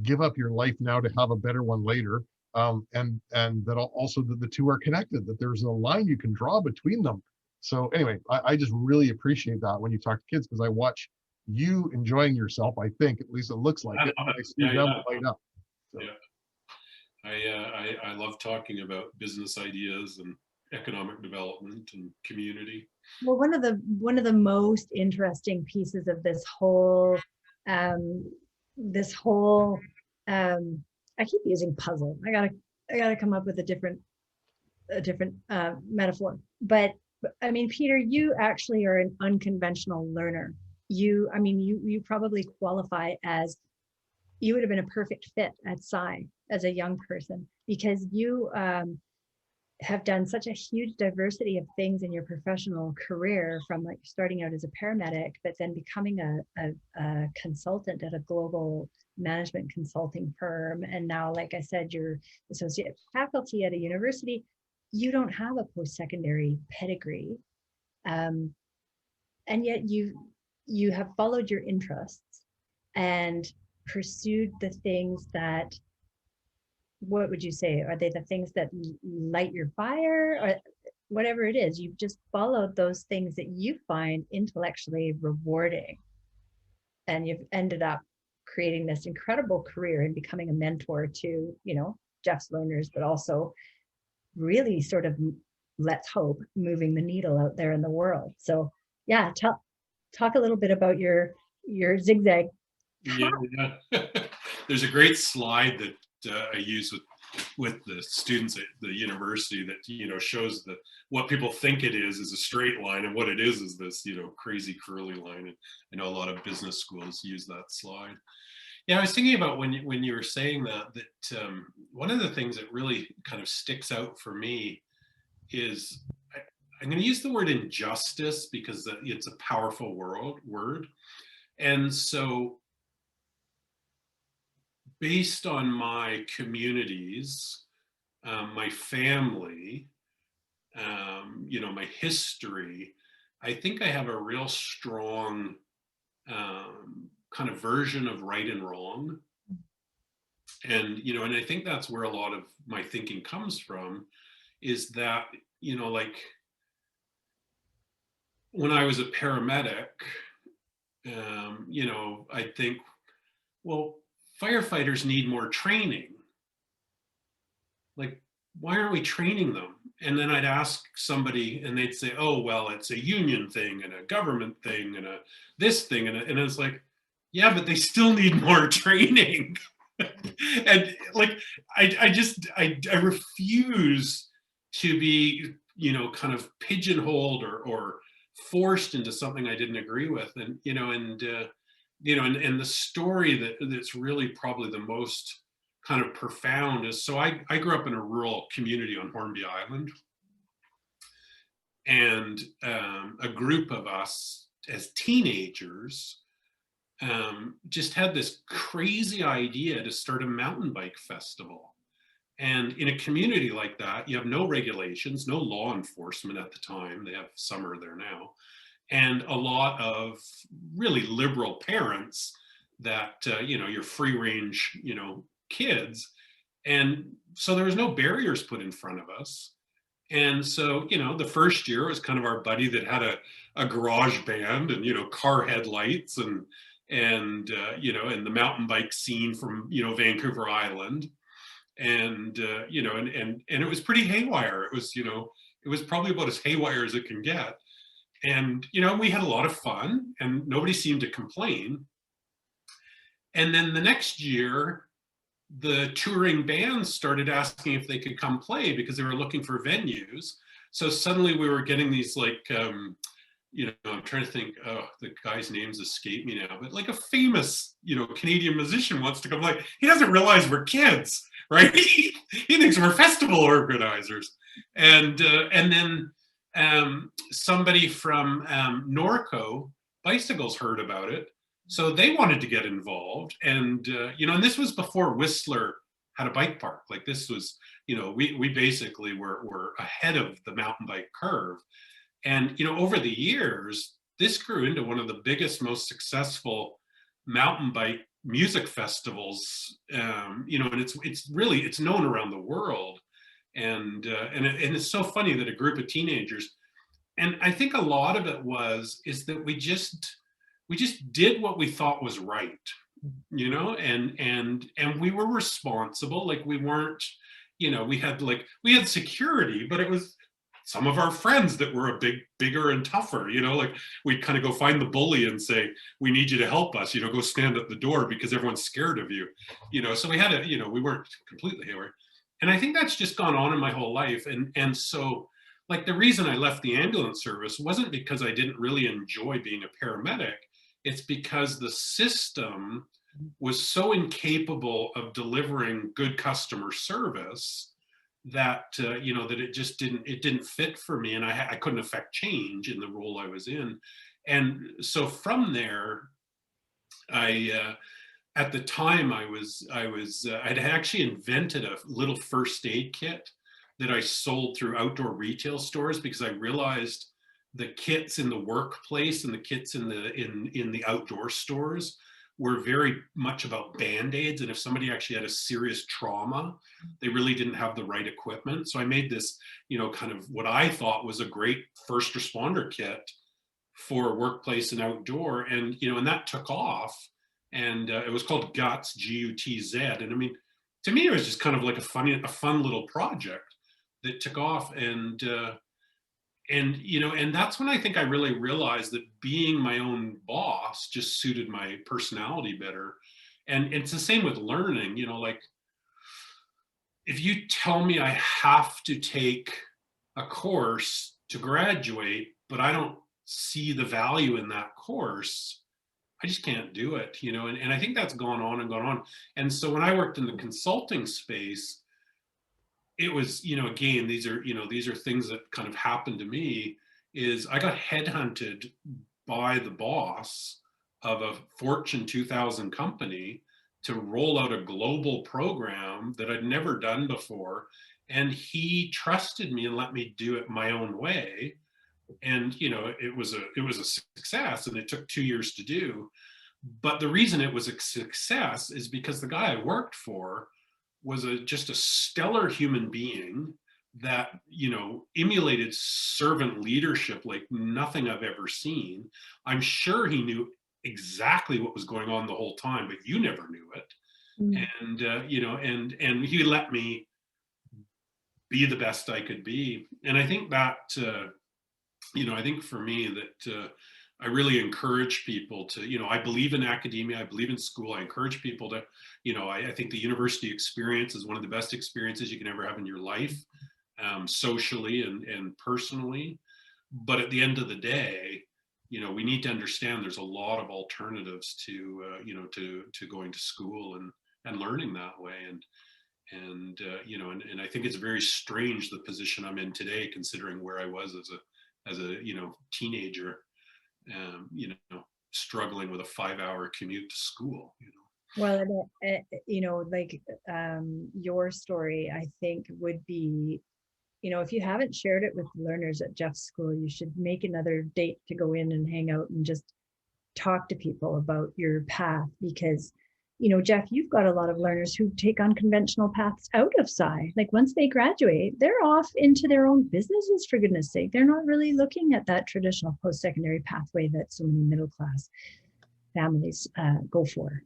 give up your life now to have a better one later. And that also that the two are connected, that there's a line you can draw between them. So anyway, I just really appreciate that when you talk to kids, because I watch you enjoying yourself. I think at least it looks like it. I see them light up. So. Yeah. I love talking about business ideas and economic development and community. Well, one of the most interesting pieces of this whole I keep using puzzle. I gotta come up with a different metaphor. But I mean, Peter, you actually are an unconventional learner. You probably qualify as, you would have been a perfect fit at Sci as a young person, because you have done such a huge diversity of things in your professional career, from like starting out as a paramedic, but then becoming a consultant at a global management consulting firm. And now, like I said, you're associate faculty at a university. You don't have a post-secondary pedigree. And yet you have followed your interests and pursued the things that, what would you say, are they the things that light your fire, or whatever it is? You've just followed those things that you find intellectually rewarding, and you've ended up creating this incredible career and becoming a mentor to, Jeff's learners, but also really sort of, let's hope, moving the needle out there in the world. So yeah, talk a little bit about your zigzag. Yeah. There's a great slide that I use with the students at the university that shows what people think it is a straight line, and what it is this crazy curly line. And I know a lot of business schools use that slide. Yeah, I was thinking about when you were saying that one of the things that really kind of sticks out for me is, I'm going to use the word injustice because it's a powerful word. And so based on my communities, my family, my history, I think I have a real strong kind of version of right and wrong. And, and I think that's where a lot of my thinking comes from, is that, like when I was a paramedic, I think, well, firefighters need more training. like, why aren't we training them? And then I'd ask somebody and they'd say, oh, well, it's a union thing and a government thing and a this thing. And it's like, yeah, but they still need more training. And like, I refuse to be, kind of pigeonholed or forced into something I didn't agree with. And, and the story that's really probably the most kind of profound is, so I grew up in a rural community on Hornby Island, and a group of us as teenagers just had this crazy idea to start a mountain bike festival. And in a community like that, you have no regulations, no law enforcement at the time. They have, some are there now, and a lot of really liberal parents that, you're free range, kids. And so there was no barriers put in front of us. And so, the first year was kind of our buddy that had a garage band and, car headlights and and the mountain bike scene from, Vancouver Island. And, and it was pretty haywire. It was, it was probably about as haywire as it can get. And, we had a lot of fun and nobody seemed to complain. And then the next year, the touring bands started asking if they could come play because they were looking for venues. So suddenly we were getting these like, I'm trying to think, the guy's names escape me now, but like a famous, Canadian musician wants to come. Like, he doesn't realize we're kids, right? He thinks we're festival organizers. And then somebody from Norco Bicycles heard about it. So they wanted to get involved. And, and this was before Whistler had a bike park. Like, this was, we basically were ahead of the mountain bike curve. And, over the years, this grew into one of the biggest, most successful mountain bike music festivals, and it's known around the world. And it's so funny that a group of teenagers, and I think a lot of it is that we just did what we thought was right, and we were responsible. Like, we weren't, we had security, but it was some of our friends that were bigger and tougher, like we'd kind of go find the bully and say, we need you to help us, go stand at the door because everyone's scared of you, so we had we weren't completely haywire. And I think that's just gone on in my whole life. And so, like, the reason I left the ambulance service wasn't because I didn't really enjoy being a paramedic. It's because the system was so incapable of delivering good customer service that that it didn't fit for me, and I couldn't affect change in the role I was in. And so from there, at the time I'd actually invented a little first aid kit that I sold through outdoor retail stores, because I realized the kits in the workplace and the kits in the outdoor stores were very much about Band-Aids. And if somebody actually had a serious trauma, they really didn't have the right equipment. So I made this, kind of what I thought was a great first responder kit for workplace and outdoor. And, and that took off. And it was called GUTZ, G-U-T-Z. And I mean, to me, it was just kind of like a fun little project that took off. And that's when I think I really realized that being my own boss just suited my personality better. And it's the same with learning, like, if you tell me I have to take a course to graduate, but I don't see the value in that course, I just can't do it, and I think that's gone on and gone on. And so when I worked in the consulting space, it was, again, these are things that kind of happened to me, is I got headhunted by the boss of a Fortune 2000 company to roll out a global program that I'd never done before. And he trusted me and let me do it my own way. And, it was a success, and it took 2 years to do. But the reason it was a success is because the guy I worked for was just a stellar human being that, emulated servant leadership like nothing I've ever seen. I'm sure he knew exactly what was going on the whole time, but you never knew it. And, and he let me be the best I could be. And I think that, I think for me that I really encourage people to, I believe in academia, I believe in school, I encourage people to, I think the university experience is one of the best experiences you can ever have in your life, socially and personally. But at the end of the day, we need to understand there's a lot of alternatives to, to going to school and learning that way. And I think it's very strange the position I'm in today, considering where I was as a teenager, struggling with a 5-hour commute to school. Well, like your story, I think would be, if you haven't shared it with learners at Jeff's school, you should make another date to go in and hang out and just talk to people about your path, because Jeff, you've got a lot of learners who take unconventional paths out of Sci. Like once they graduate, they're off into their own businesses, for goodness sake. They're not really looking at that traditional post-secondary pathway that so many middle-class families go for.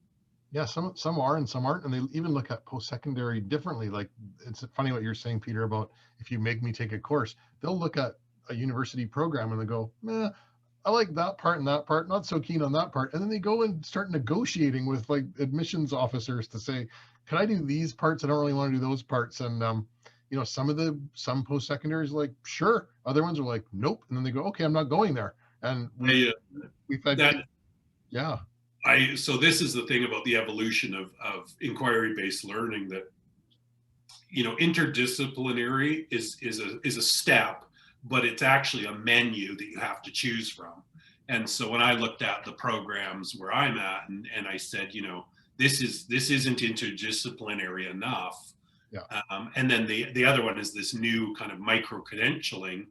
Yeah, some are and some aren't, and they even look at post-secondary differently. Like, it's funny what you're saying, Peter, about if you make me take a course, they'll look at a university program and they go, I like that part and that part, not so keen on that part. And then they go and start negotiating with like admissions officers to say, can I do these parts? I don't really want to do those parts. And, some post-secondaries like, sure. Other ones are like, nope. And then they go, okay, I'm not going there. And we've had that. Yeah. So this is the thing about the evolution of inquiry-based learning, that, interdisciplinary is a step, but it's actually a menu that you have to choose from. And so when I looked at the programs where I'm at and I said, this isn't interdisciplinary enough. Yeah. And then the other one is this new kind of micro-credentialing,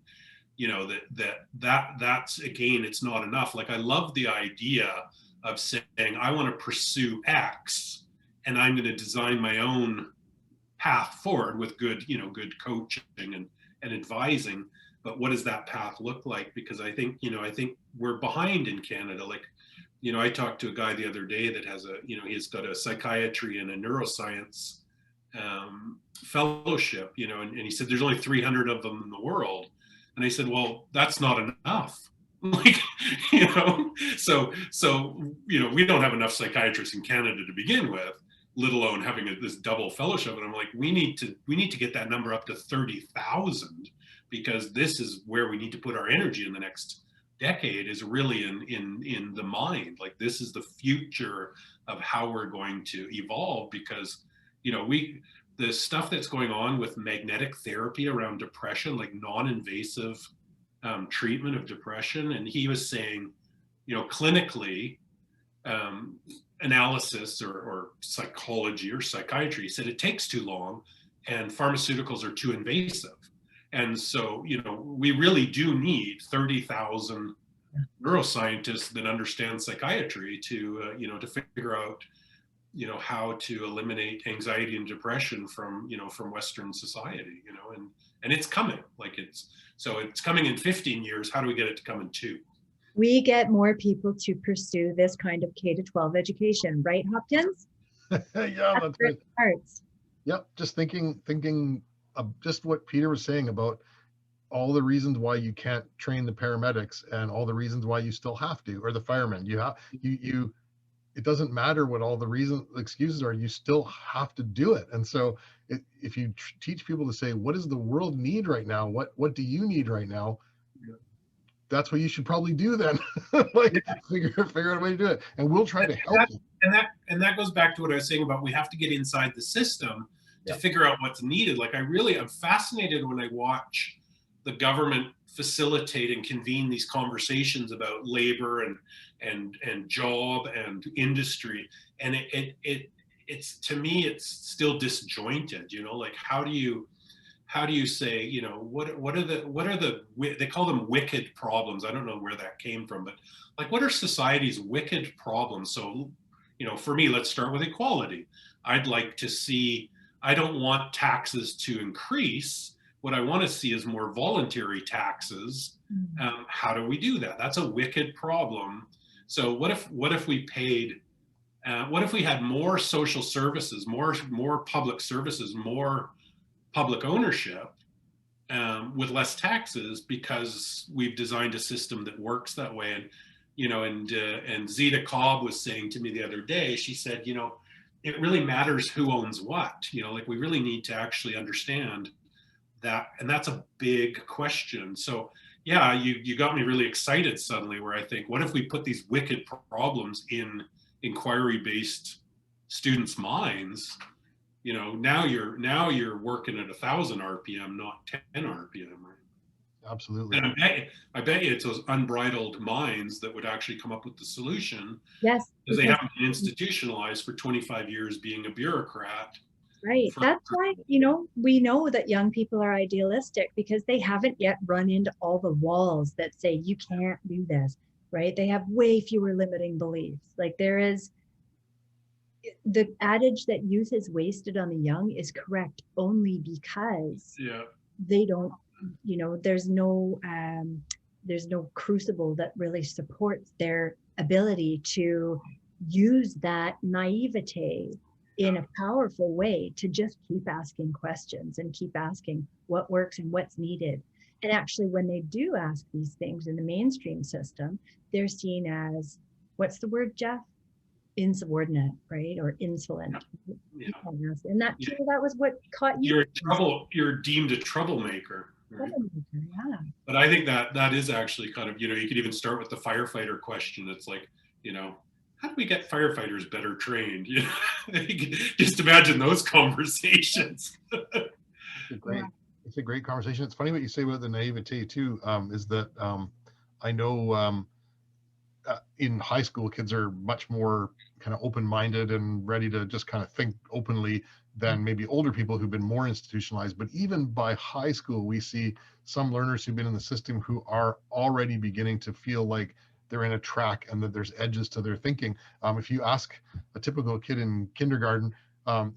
that's, again, it's not enough. Like, I love the idea of saying, I want to pursue X and I'm going to design my own path forward with good coaching and advising. But what does that path look like? Because I think we're behind in Canada. Like, I talked to a guy the other day that has he's got a psychiatry and a neuroscience fellowship, and he said there's only 300 of them in the world. And I said, well, that's not enough. Like, so we don't have enough psychiatrists in Canada to begin with, let alone having this double fellowship. And I'm like, we need to get that number up to 30,000, because this is where we need to put our energy in the next decade, is really in the mind. Like, this is the future of how we're going to evolve, because the stuff that's going on with magnetic therapy around depression, like non-invasive treatment of depression. And he was saying, clinically, analysis or psychology or psychiatry, he said it takes too long and pharmaceuticals are too invasive. And so, we really do need 30,000 neuroscientists that understand psychiatry to figure out, how to eliminate anxiety and depression from Western society, and it's coming. Like, it's coming in 15 years. How do we get it to come in 2? We get more people to pursue this kind of K-12 education, right, Hopkins? Yeah, that's right. Arts. Yep. Just thinking of just what Peter was saying about all the reasons why you can't train the paramedics and all the reasons why you still have to, or the firemen. It doesn't matter what all the excuses are, you still have to do it. And so if you teach people to say, what does the world need right now? What do you need right now? That's what you should probably do then. Like, figure out a way to do it. And we'll try to help you. And that goes back to what I was saying about, we have to get inside the system to figure out what's needed. Like, I'm fascinated when I watch the government facilitate and convene these conversations about labor and job and industry. And it's to me, it's still disjointed, like, how do you say, what are the they call them wicked problems. I don't know where that came from, but like, what are society's wicked problems? So, for me, let's start with equality. I'd like to see, I don't want taxes to increase. What I want to see is more voluntary taxes. How do we do that? That's a wicked problem. So what if we paid, what if we had more social services, more public services, more public ownership, with less taxes because we've designed a system that works that way. And and Zita Cobb was saying to me the other day, she said, it really matters who owns what. Like we really need to actually understand that, and that's a big question. So yeah, you got me really excited suddenly, where I think, what if we put these wicked problems in inquiry-based students' minds? Now you're working at 1,000 RPM, not 10 RPM, right? Absolutely. And I bet you it's those unbridled minds that would actually come up with the solution, Yes, because they because haven't been institutionalized for 25 years being a bureaucrat. right. That's why, we know that young people are idealistic because they haven't yet run into all the walls that say you can't do this, right? They have way fewer limiting beliefs. Like there is the adage that youth is wasted on the young is correct only because Yeah. they don't, there's no crucible that really supports their ability to use that naivete in a powerful way to just keep asking questions and keep asking what works and what's needed. And actually, when they do ask these things in the mainstream system, they're seen as, what's the word, Jeff? Insubordinate, right? Or insolent. Yeah. And that too, that was what caught you. You're deemed a troublemaker. Right? Yeah. But I think that is actually kind of, you could even start with the firefighter question. It's like, how do we get firefighters better trained? Just imagine those conversations. It's a great conversation. It's funny what you say about the naivete too, is that I know in high school, kids are much more kind of open-minded and ready to just kind of think openly than maybe older people who've been more institutionalized. But even by high school, we see some learners who've been in the system who are already beginning to feel like they're in a track and that there's edges to their thinking. If you ask a typical kid in kindergarten,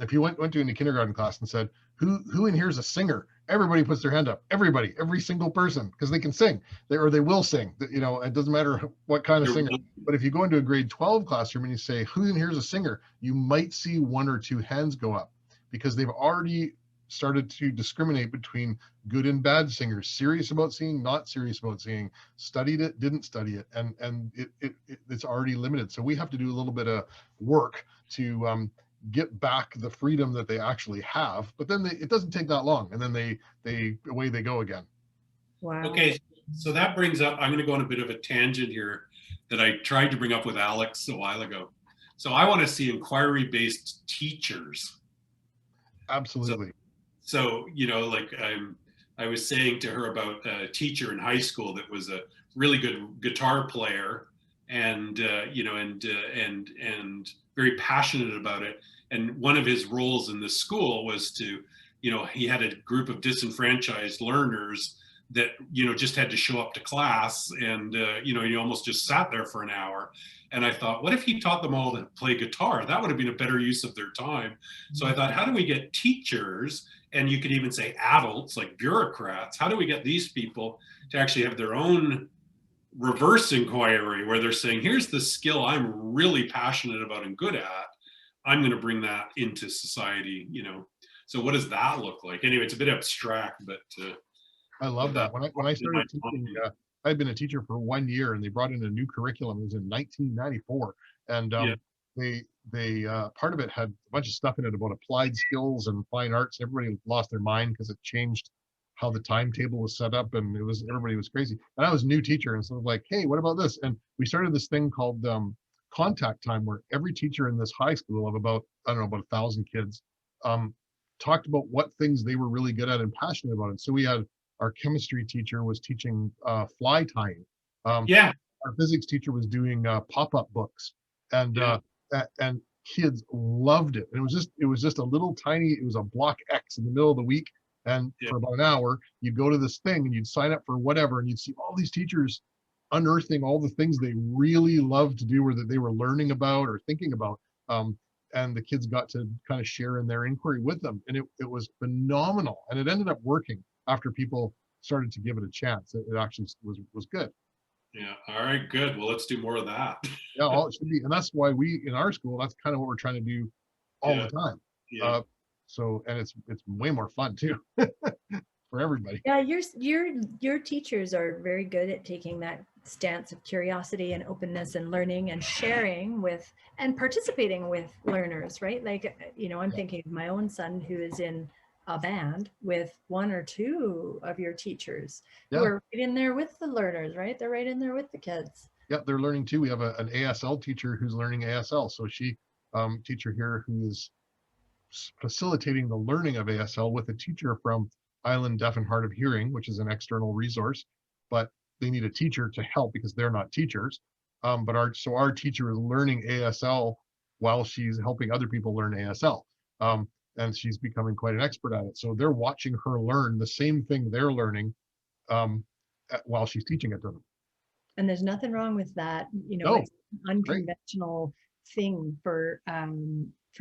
if you went to a kindergarten class and said, who in here is a singer? Everybody puts their hand up. Everybody, every single person, because they can sing, they will sing. It doesn't matter what kind of singer. But if you go into a grade 12 classroom and you say, who in here is a singer? You might see one or two hands go up because they've already started to discriminate between good and bad singers, serious about singing, not serious about singing, studied it, didn't study it, and it's already limited. So we have to do a little bit of work to get back the freedom that they actually have, but then it doesn't take that long, and then they away they go again. Wow. Okay, so that brings up, I'm going to go on a bit of a tangent here that I tried to bring up with Alex a while ago. So I want to see inquiry-based teachers. Absolutely. So like I was saying to her about a teacher in high school that was a really good guitar player, and and very passionate about it. And one of his roles in the school was to, he had a group of disenfranchised learners that just had to show up to class, and he almost just sat there for an hour. And I thought, what if he taught them all to play guitar? That would have been a better use of their time. So I thought, how do we get teachers, and you could even say adults, like bureaucrats, how do we get these people to actually have their own reverse inquiry, where they're saying, here's the skill I'm really passionate about and good at, I'm going to bring that into society. So what does that look like? Anyway, it's a bit abstract, but I love that. When I started teaching, I'd been a teacher for 1 year, and they brought in a new curriculum. It was in 1994, and they part of it had a bunch of stuff in it about applied skills and fine arts. Everybody lost their mind because it changed how the timetable was set up, and everybody was crazy. And I was a new teacher, and sort of like, hey, what about this? And we started this thing called contact time, where every teacher in this high school of about 1,000 kids talked about what things they were really good at and passionate about. And so we had our chemistry teacher was teaching fly tying. Our physics teacher was doing pop-up books, and kids loved it. And it was just a little tiny, it was a block X in the middle of the week. And for about an hour, you'd go to this thing and you'd sign up for whatever, and you'd see all these teachers unearthing all the things they really loved to do, or that they were learning about or thinking about. And the kids got to kind of share in their inquiry with them. And it was phenomenal. And it ended up working after people started to give it a chance. It actually was good. Yeah. All right, good. Well, let's do more of that. Yeah, it should be. And that's why we, in our school, that's kind of what we're trying to do all the time. Yeah. So, and it's way more fun too. for everybody. Yeah, your teachers are very good at taking that stance of curiosity and openness and learning and sharing with and participating with learners, right? Like, you know, I'm thinking of my own son who is in a band with one or two of your teachers who are right in there with the learners, right? They're right in there with the kids. Yeah, they're learning too. We have an ASL teacher who's learning ASL. So she, teacher here who is facilitating the learning of ASL with a teacher from Island Deaf and Hard of Hearing, which is an external resource, but they need a teacher to help because they're not teachers. But our teacher is learning ASL while she's helping other people learn ASL. And she's becoming quite an expert at it. So they're watching her learn the same thing they're learning while she's teaching it to them. And there's nothing wrong with that. You know, it's an unconventional thing for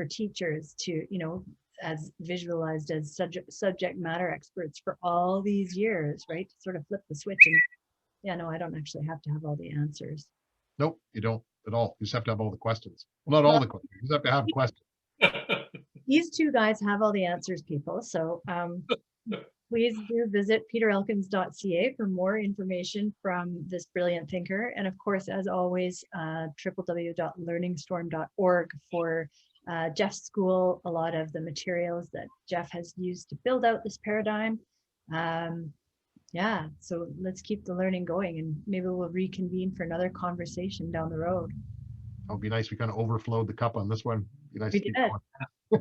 teachers to, you know, as visualized as subject matter experts for all these years, right? To sort of flip the switch and, yeah, no, I don't actually have to have all the answers. Nope, you don't at all. You just have to have all the questions. Well, not all the questions. You just have to have questions. These two guys have all the answers, people. So please do visit peterelkins.ca for more information from this brilliant thinker. And of course, as always, www.learningstorm.org for Jeff's school, a lot of the materials that Jeff has used to build out this paradigm. Yeah, so let's keep the learning going, and maybe we'll reconvene for another conversation down the road. It'll be nice. We kind of overflowed the cup on this one. Be nice We to keep did. going.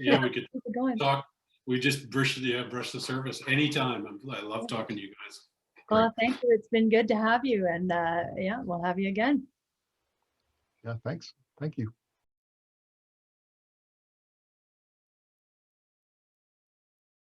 Yeah, we could Going. talk. We just brush the surface anytime. I love talking to you guys. Well, thank you. It's been good to have you, and yeah, we'll have you again. Yeah, thanks. Thank you.